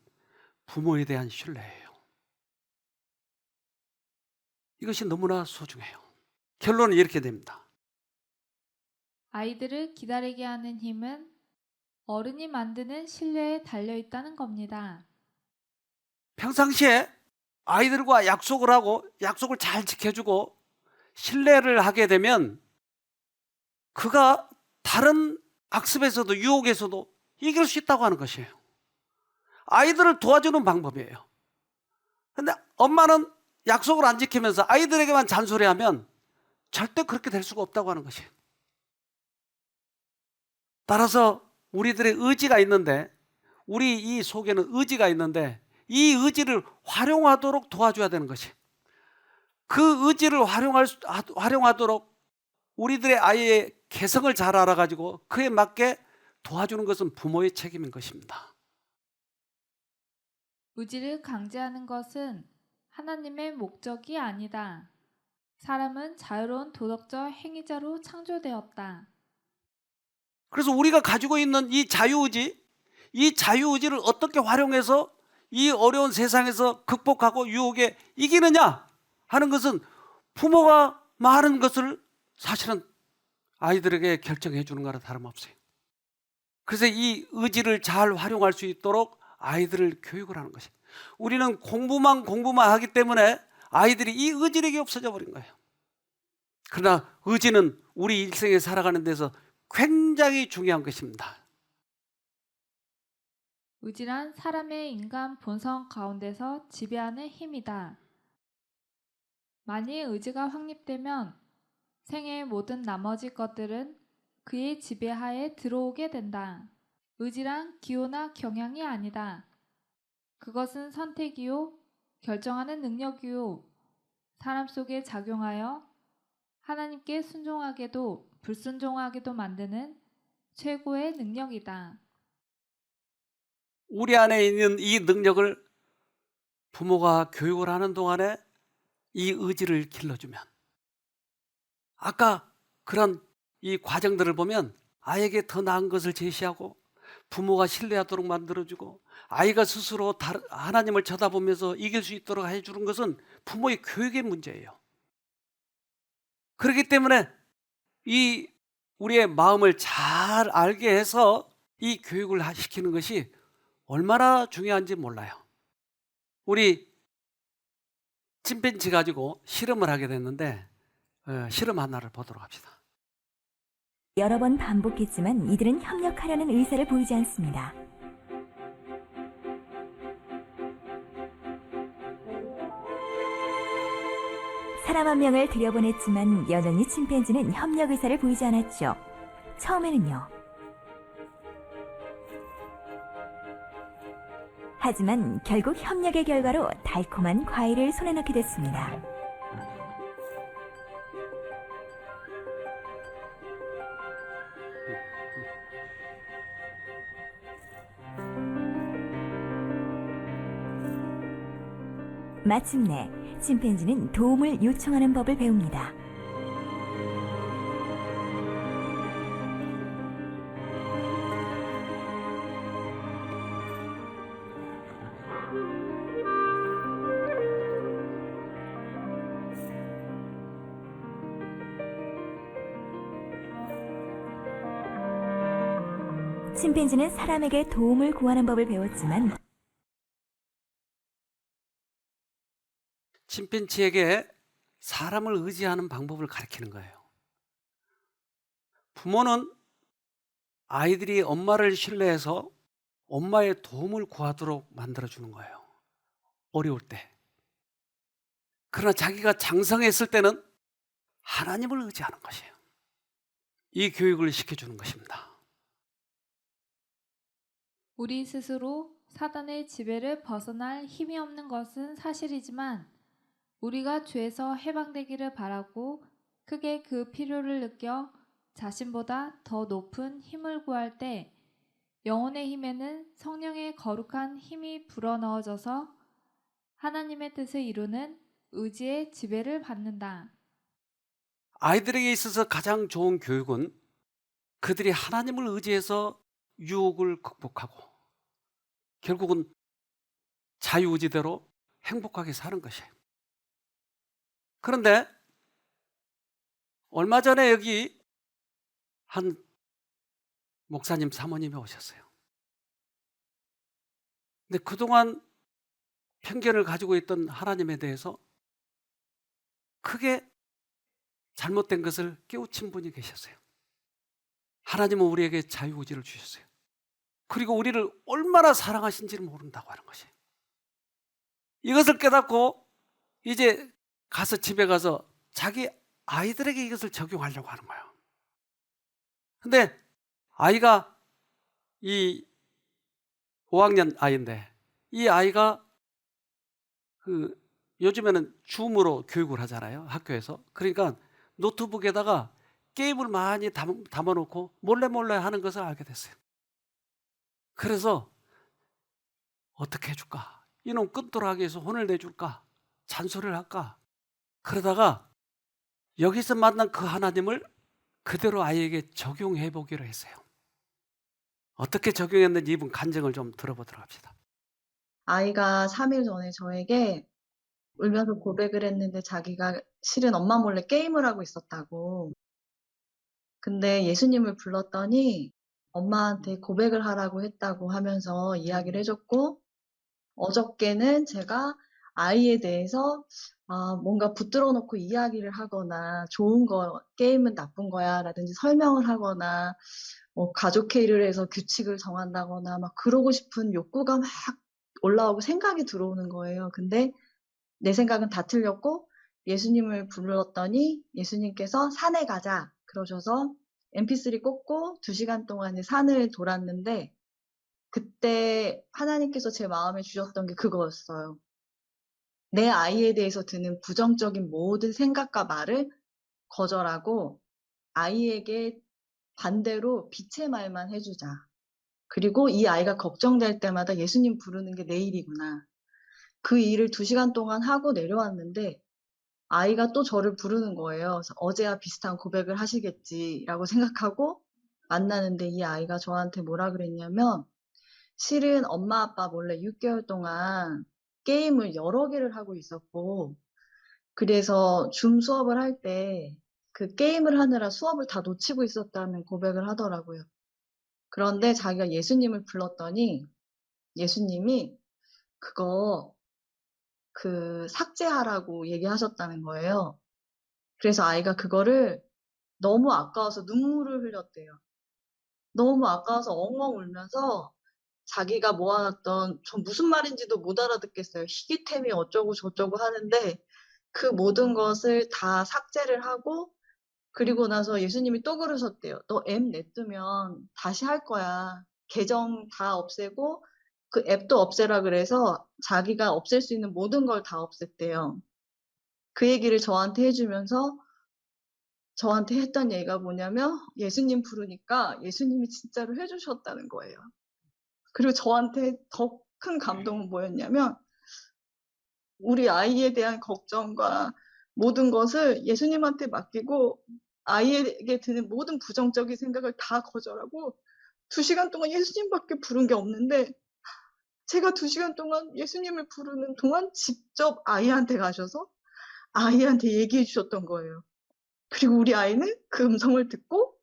Speaker 1: 부모에 대한 신뢰예요. 이것이 너무나 소중해요. 결론은 이렇게 됩니다.
Speaker 2: 아이들을 기다리게 하는 힘은 어른이 만드는 신뢰에 달려 있다는 겁니다.
Speaker 1: 평상시에 아이들과 약속을 하고 약속을 잘 지켜주고 신뢰를 하게 되면 그가 다른 악습에서도 유혹에서도 이길 수 있다고 하는 것이에요. 아이들을 도와주는 방법이에요. 그런데 엄마는 약속을 안 지키면서 아이들에게만 잔소리하면 절대 그렇게 될 수가 없다고 하는 것이에요. 따라서 우리들의 의지가 있는데, 우리 이 속에는 의지가 있는데 이 의지를 활용하도록 도와줘야 되는 것이에요. 그 의지를 활용하도록 우리들의 아이의 개성을 잘 알아가지고 그에 맞게 도와주는 것은 부모의 책임인 것입니다.
Speaker 2: 의지를 강제하는 것은 하나님의 목적이 아니다. 사람은 자유로운 도덕적 행위자로 창조되었다.
Speaker 1: 그래서 우리가 가지고 있는 이 자유의지를 어떻게 활용해서 이 어려운 세상에서 극복하고 유혹에 이기느냐 하는 것은 부모가 말하는 것을 사실은 아이들에게 결정해 주는 거나 다름없어요. 그래서 이 의지를 잘 활용할 수 있도록 아이들을 교육을 하는 것이에요. 우리는 공부만 하기 때문에 아이들이 이 의지력이 없어져 버린 거예요. 그러나 의지는 우리 일생에 살아가는 데서 굉장히 중요한 것입니다.
Speaker 2: 의지란 사람의 인간 본성 가운데서 지배하는 힘이다. 만일 의지가 확립되면 생애의 모든 나머지 것들은 그의 지배하에 들어오게 된다. 의지란 기호나 경향이 아니다. 그것은 선택이요, 결정하는 능력이요, 사람 속에 작용하여 하나님께 순종하게도 불순종하게도 만드는 최고의 능력이다.
Speaker 1: 우리 안에 있는 이 능력을 부모가 교육을 하는 동안에 이 의지를 길러주면, 아까 그런 이 과정들을 보면 아이에게 더 나은 것을 제시하고 부모가 신뢰하도록 만들어주고 아이가 스스로 하나님을 쳐다보면서 이길 수 있도록 해주는 것은 부모의 교육의 문제예요. 그렇기 때문에 이 우리의 마음을 잘 알게 해서 이 교육을 시키는 것이 얼마나 중요한지 몰라요. 우리 침팬지 가지고 실험을 하게 됐는데 실험 하나를 보도록 합시다.
Speaker 3: 여러 번 반복했지만 이들은 협력하려는 의사를 보이지 않습니다. 사람 한 명을 들여보냈지만 여전히 침팬지는 협력 의사를 보이지 않았죠. 처음에는요. 하지만 결국 협력의 결과로 달콤한 과일을 손에 넣게 됐습니다. 마침내 침팬지는 도움을 요청하는 법을 배웁니다. 침팬지는 사람에게 도움을 구하는 법을 배웠지만
Speaker 1: 침팬지에게 사람을 의지하는 방법을 가르치는 거예요. 부모는 아이들이 엄마를 신뢰해서 엄마의 도움을 구하도록 만들어주는 거예요. 어려울 때. 그러나 자기가 장성했을 때는 하나님을 의지하는 것이에요. 이 교육을 시켜주는 것입니다.
Speaker 2: 우리 스스로 사단의 지배를 벗어날 힘이 없는 것은 사실이지만 우리가 죄에서 해방되기를 바라고 크게 그 필요를 느껴 자신보다 더 높은 힘을 구할 때 영혼의 힘에는 성령의 거룩한 힘이 불어넣어져서 하나님의 뜻을 이루는 의지의 지배를 받는다.
Speaker 1: 아이들에게 있어서 가장 좋은 교육은 그들이 하나님을 의지해서 유혹을 극복하고 결국은 자유의지대로 행복하게 사는 것이에요. 그런데 얼마 전에 여기 한 목사님 사모님이 오셨어요. 근데 그동안 편견을 가지고 있던 하나님에 대해서 크게 잘못된 것을 깨우친 분이 계셨어요. 하나님은 우리에게 자유의지를 주셨어요. 그리고 우리를 얼마나 사랑하신지를 모른다고 하는 것이에요. 이것을 깨닫고 이제 집에 가서 자기 아이들에게 이것을 적용하려고 하는 거예요. 근데 아이가 이 5학년 아이인데 이 아이가 그 요즘에는 줌으로 교육을 하잖아요, 학교에서. 그러니까 노트북에다가 게임을 많이 담아놓고 몰래 하는 것을 알게 됐어요. 그래서 어떻게 해줄까? 이놈 끊도록 하기 위해서 혼을 내줄까? 잔소리를 할까? 그러다가 여기서 만난 그 하나님을 그대로 아이에게 적용해 보기로 했어요. 어떻게 적용했는지 이분 간증을 좀 들어보도록 합시다.
Speaker 4: 아이가 3일 전에 저에게 울면서 고백을 했는데 자기가 실은 엄마 몰래 게임을 하고 있었다고. 근데 예수님을 불렀더니 엄마한테 고백을 하라고 했다고 하면서 이야기를 해줬고, 어저께는 제가 아이에 대해서 뭔가 붙들어 놓고 이야기를 하거나 좋은 거, 게임은 나쁜 거야 라든지 설명을 하거나 뭐 가족 회의를 해서 규칙을 정한다거나 막 그러고 싶은 욕구가 막 올라오고 생각이 들어오는 거예요. 근데 내 생각은 다 틀렸고 예수님을 불렀더니 예수님께서 산에 가자 그러셔서 mp3 꽂고 2시간 동안 산을 돌았는데 그때 하나님께서 제 마음에 주셨던 게 그거였어요. 내 아이에 대해서 드는 부정적인 모든 생각과 말을 거절하고 아이에게 반대로 빛의 말만 해주자. 그리고 이 아이가 걱정될 때마다 예수님 부르는 게 내 일이구나. 그 일을 2시간 동안 하고 내려왔는데 아이가 또 저를 부르는 거예요. 그래서 어제와 비슷한 고백을 하시겠지라고 생각하고 만나는데 이 아이가 저한테 뭐라 그랬냐면 실은 엄마 아빠 몰래 6개월 동안 게임을 여러 개를 하고 있었고 그래서 줌 수업을 할 때 그 게임을 하느라 수업을 다 놓치고 있었다는 고백을 하더라고요. 그런데 자기가 예수님을 불렀더니 예수님이 그거 삭제하라고 얘기하셨다는 거예요. 그래서 아이가 그거를 너무 아까워서 눈물을 흘렸대요. 너무 아까워서 엉엉 울면서 자기가 모아놨던 전 무슨 말인지도 못 알아듣겠어요. 희귀템이 어쩌고 저쩌고 하는데 그 모든 것을 다 삭제를 하고 그리고 나서 예수님이 또 그러셨대요. 너 앱 냅두면 다시 할 거야. 계정 다 없애고 그 앱도 없애라 그래서 자기가 없앨 수 있는 모든 걸 다 없앴대요. 그 얘기를 저한테 해주면서 저한테 했던 얘기가 뭐냐면 예수님 부르니까 예수님이 진짜로 해주셨다는 거예요. 그리고 저한테 더 큰 감동은 뭐였냐면 우리 아이에 대한 걱정과 모든 것을 예수님한테 맡기고 아이에게 드는 모든 부정적인 생각을 다 거절하고 2시간 동안 예수님밖에 부른 게 없는데 제가 2시간 동안 예수님을 부르는 동안 직접 아이한테 가셔서 아이한테 얘기해 주셨던 거예요. 그리고 우리 아이는 그 음성을 듣고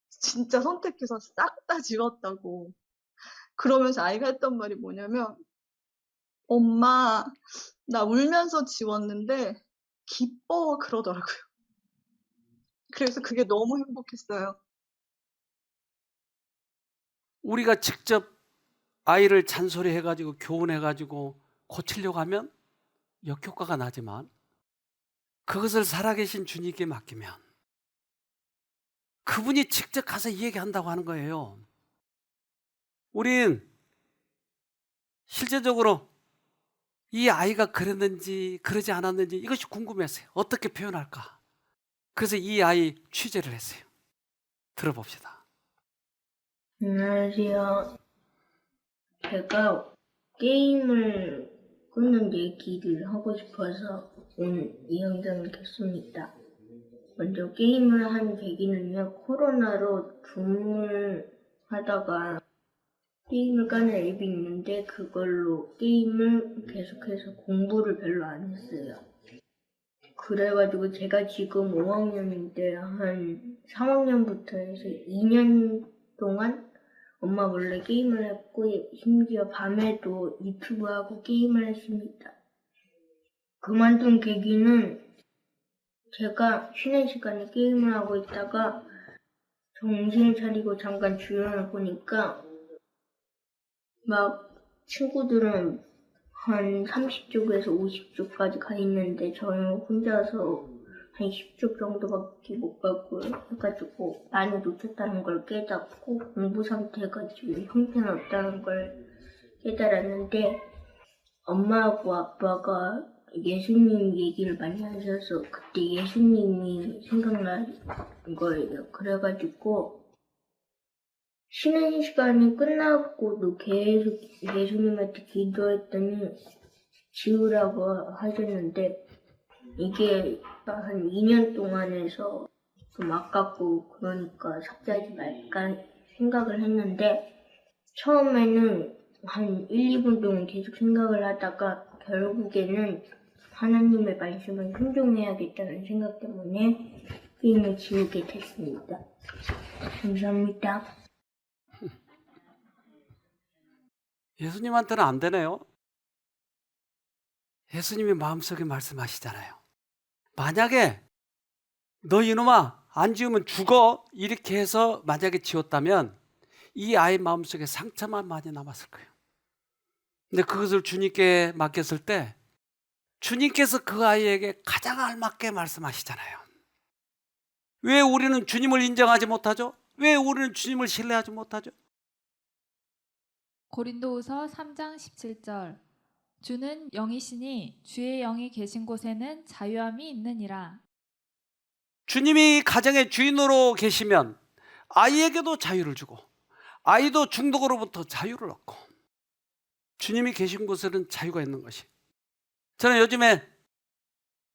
Speaker 4: 진짜 선택해서 싹 다 지웠다고. 그러면서 아이가 했던 말이 뭐냐면 엄마 나 울면서 지웠는데 기뻐 그러더라고요. 그래서 그게 너무 행복했어요.
Speaker 1: 우리가 직접 아이를 잔소리해가지고 교훈해가지고 고치려고 하면 역효과가 나지만 그것을 살아계신 주님께 맡기면 그분이 직접 가서 이 얘기한다고 하는 거예요. 우린 실제적으로 이 아이가 그랬는지 그러지 않았는지 이것이 궁금했어요. 어떻게 표현할까? 그래서 이 아이 취재를 했어요. 들어봅시다.
Speaker 5: 안녕하세요. 제가 게임을 끊는 얘기를 하고 싶어서 오늘 이 영상을 켰습니다. 먼저 게임을 한 계기는요, 코로나로 줌을 하다가 게임을 까는 앱이 있는데 그걸로 게임을 계속해서 공부를 별로 안 했어요. 그래가지고 제가 지금 5학년인데 한 3학년부터 해서 2년 동안 엄마 몰래 게임을 했고 심지어 밤에도 유튜브하고 게임을 했습니다. 그만둔 계기는 제가 쉬는 시간에 게임을 하고 있다가 정신 차리고 잠깐 주변을 보니까 막 친구들은 한 30쪽에서 50쪽까지 가 있는데 저는 혼자서 한 10쪽 정도밖에 못 가고 해가지고 많이 놓쳤다는 걸 깨닫고 공부 상태가 지금 형편없다는 걸 깨달았는데 엄마하고 아빠가 예수님 얘기를 많이 하셔서 그때 예수님이 생각난 거예요. 그래가지고 쉬는 시간이 끝나고도 계속 예수님한테 기도했더니 지우라고 하셨는데 이게 한 2년 동안 해서 좀 아깝고 그러니까 삭제하지 말까 생각을 했는데 처음에는 한 1, 2분 동안 계속 생각을 하다가 결국에는 하나님의 말씀을 순종해야겠다는 생각 때문에 게임을 지우게 됐습니다. 감사합니다.
Speaker 1: 예수님한테는 안 되네요. 예수님이 마음속에 말씀하시잖아요. 만약에 너 이놈아 안 지우면 죽어 이렇게 해서 만약에 지웠다면 이 아이 마음속에 상처만 많이 남았을 거예요. 근데 그것을 주님께 맡겼을 때 주님께서 그 아이에게 가장 알맞게 말씀하시잖아요. 왜 우리는 주님을 인정하지 못하죠? 왜 우리는 주님을 신뢰하지 못하죠?
Speaker 2: 고린도후서 3장 17절 주는 영이시니 주의 영이 계신 곳에는 자유함이 있느니라.
Speaker 1: 주님이 가정의 주인으로 계시면 아이에게도 자유를 주고 아이도 중독으로부터 자유를 얻고 주님이 계신 곳에는 자유가 있는 것이. 저는 요즘에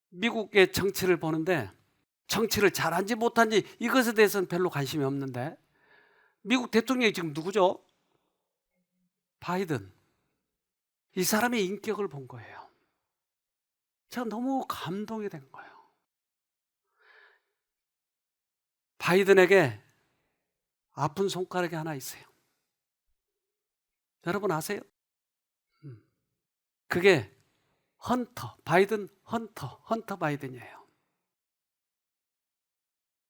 Speaker 1: 미국의 정치를 보는데 정치를 잘한지 못한지 이것에 대해서는 별로 관심이 없는데 미국 대통령이 지금 누구죠? 바이든. 이 사람의 인격을 본 거예요. 제가 너무 감동이 된 거예요. 바이든에게 아픈 손가락이 하나 있어요. 여러분 아세요? 그게 바이든 헌터 바이든이에요.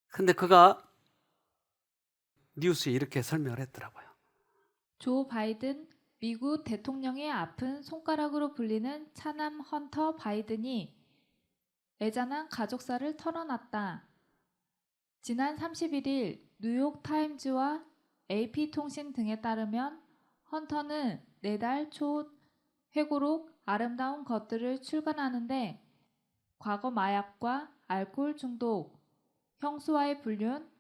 Speaker 1: 근데 그가 뉴스에 이렇게 설명을 했더라고요.
Speaker 2: 조 바이든 미국 대통령의 아픈 손가락으로 불리는 차남 헌터 바이든이 애잔한 가족사를 털어놨다. 지난 31일 뉴욕 타임즈와 AP통신 등에 따르면 헌터는 4달 초 회고록 아름다운 것들을 출간하는데 과거 마약과 알코올 중독, 형수와의 불륜,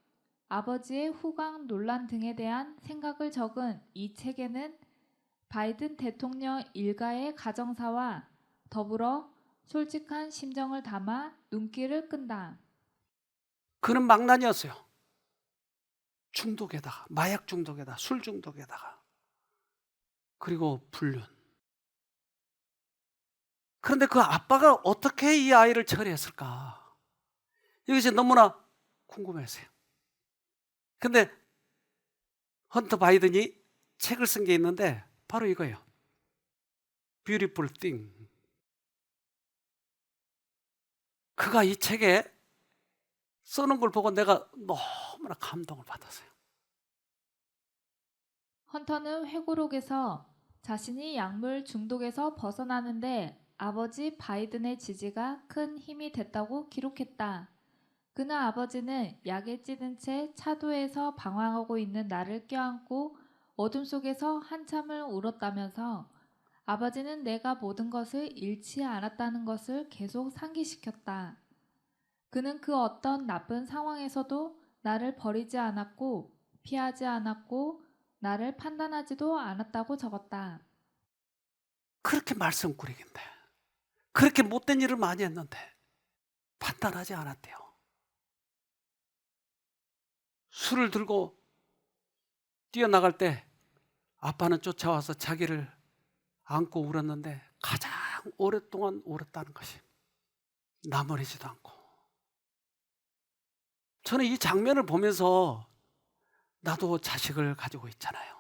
Speaker 2: 아버지의 후광 논란 등에 대한 생각을 적은 이 책에는 바이든 대통령 일가의 가정사와 더불어 솔직한 심정을 담아 눈길을 끈다.
Speaker 1: 그는 망난이었어요. 중독에다가 마약 중독에다가 술 중독에다가 그리고 불륜. 그런데 그 아빠가 어떻게 이 아이를 처리했을까? 이것이 너무나 궁금했어요. 근데 헌터 바이든이 책을 쓴 게 있는데 바로 이거예요. Beautiful Thing. 그가 이 책에 써놓은 걸 보고 내가 너무나 감동을 받았어요.
Speaker 2: 헌터는 회고록에서 자신이 약물 중독에서 벗어나는데 아버지 바이든의 지지가 큰 힘이 됐다고 기록했다. 그는 아버지는 약에 찌든 채 차도에서 방황하고 있는 나를 껴안고 어둠 속에서 한참을 울었다면서 아버지는 내가 모든 것을 잃지 않았다는 것을 계속 상기시켰다. 그는 그 어떤 나쁜 상황에서도 나를 버리지 않았고 피하지 않았고 나를 판단하지도 않았다고 적었다.
Speaker 1: 그렇게 말썽꾸리긴데 그렇게 못된 일을 많이 했는데 판단하지 않았대요. 술을 들고 뛰어나갈 때 아빠는 쫓아와서 자기를 안고 울었는데 가장 오랫동안 울었다는 것이 나무래지도 않고. 저는 이 장면을 보면서 나도 자식을 가지고 있잖아요.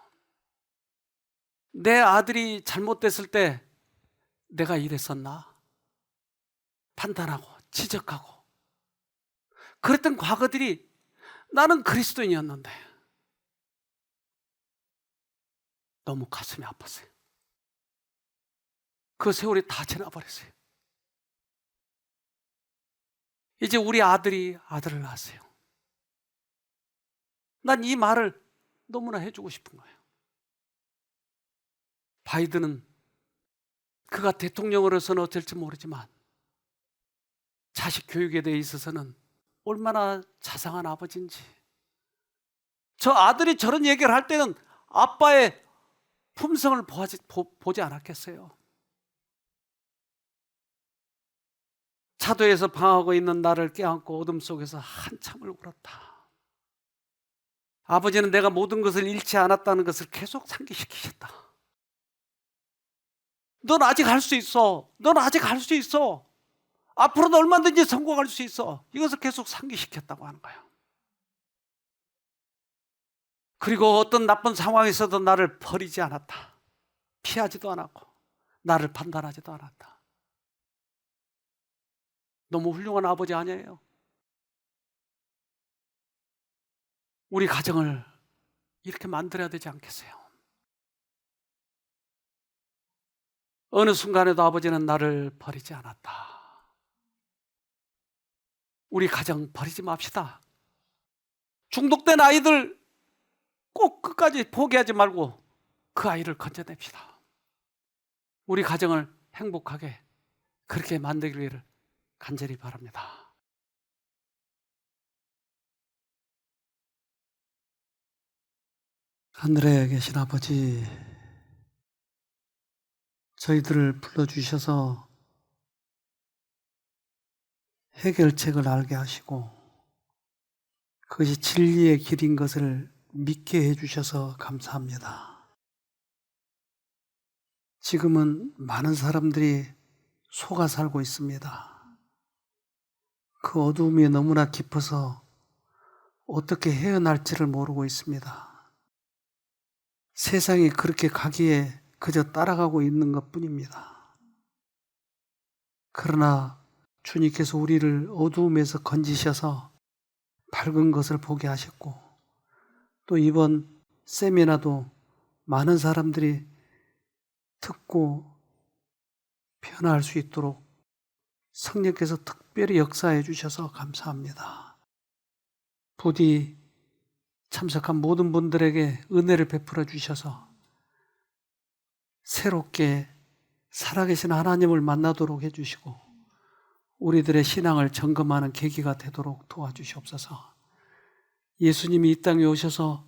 Speaker 1: 내 아들이 잘못됐을 때 내가 이랬었나? 판단하고 지적하고 그랬던 과거들이 나는 그리스도인이었는데 너무 가슴이 아팠어요. 그 세월이 다 지나버렸어요. 이제 우리 아들이 아들을 낳았어요. 난 이 말을 너무나 해주고 싶은 거예요. 바이든은 그가 대통령으로서는 어쩔지 모르지만 자식 교육에 대해 있어서는 얼마나 자상한 아버지인지, 저 아들이 저런 얘기를 할 때는 아빠의 품성을 보지 않았겠어요. 차도에서 방하고 있는 나를 껴안고 어둠 속에서 한참을 울었다. 아버지는 내가 모든 것을 잃지 않았다는 것을 계속 상기시키셨다. 넌 아직 할 수 있어. 넌 아직 할 수 있어. 앞으로도 얼마든지 성공할 수 있어. 이것을 계속 상기시켰다고 하는 거예요. 그리고 어떤 나쁜 상황에서도 나를 버리지 않았다. 피하지도 않았고 나를 판단하지도 않았다. 너무 훌륭한 아버지 아니에요? 우리 가정을 이렇게 만들어야 되지 않겠어요? 어느 순간에도 아버지는 나를 버리지 않았다. 우리 가정 버리지 맙시다. 중독된 아이들 꼭 끝까지 포기하지 말고 그 아이를 건져냅시다. 우리 가정을 행복하게 그렇게 만들기를 간절히 바랍니다. 하늘에 계신 아버지, 저희들을 불러주셔서 해결책을 알게 하시고 그것이 진리의 길인 것을 믿게 해주셔서 감사합니다. 지금은 많은 사람들이 속아 살고 있습니다. 그 어두움이 너무나 깊어서 어떻게 헤어날지를 모르고 있습니다. 세상이 그렇게 가기에 그저 따라가고 있는 것뿐입니다. 그러나 주님께서 우리를 어두움에서 건지셔서 밝은 것을 보게 하셨고, 또 이번 세미나도 많은 사람들이 듣고 변화할 수 있도록 성령께서 특별히 역사해 주셔서 감사합니다. 부디 참석한 모든 분들에게 은혜를 베풀어 주셔서 새롭게 살아계신 하나님을 만나도록 해주시고 우리들의 신앙을 점검하는 계기가 되도록 도와주시옵소서. 예수님이 이 땅에 오셔서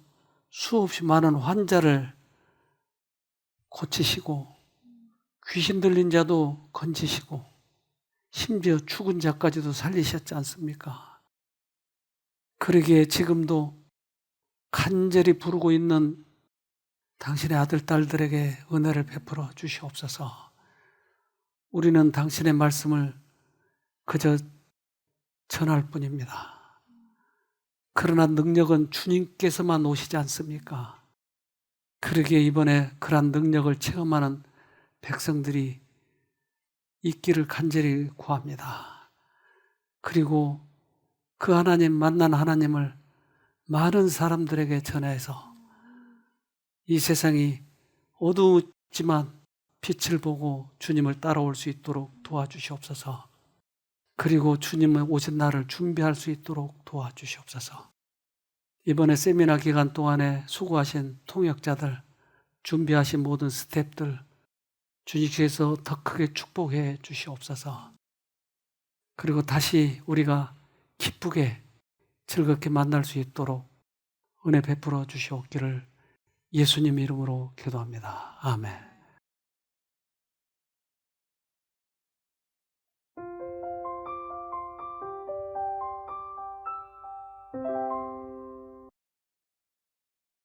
Speaker 1: 수없이 많은 환자를 고치시고 귀신 들린 자도 건지시고 심지어 죽은 자까지도 살리셨지 않습니까? 그러기에 지금도 간절히 부르고 있는 당신의 아들, 딸들에게 은혜를 베풀어 주시옵소서. 우리는 당신의 말씀을 그저 전할 뿐입니다. 그러나 능력은 주님께서만 오시지 않습니까? 그러기에 이번에 그러한 능력을 체험하는 백성들이 있기를 간절히 구합니다. 그리고 그 하나님, 만난 하나님을 많은 사람들에게 전해서 이 세상이 어두웠지만 빛을 보고 주님을 따라올 수 있도록 도와주시옵소서. 그리고 주님의 오신 날을 준비할 수 있도록 도와주시옵소서. 이번에 세미나 기간 동안에 수고하신 통역자들, 준비하신 모든 스태프들, 주님께서 더 크게 축복해 주시옵소서. 그리고 다시 우리가 기쁘게 즐겁게 만날 수 있도록 은혜 베풀어 주시옵기를 예수님 이름으로 기도합니다. 아멘.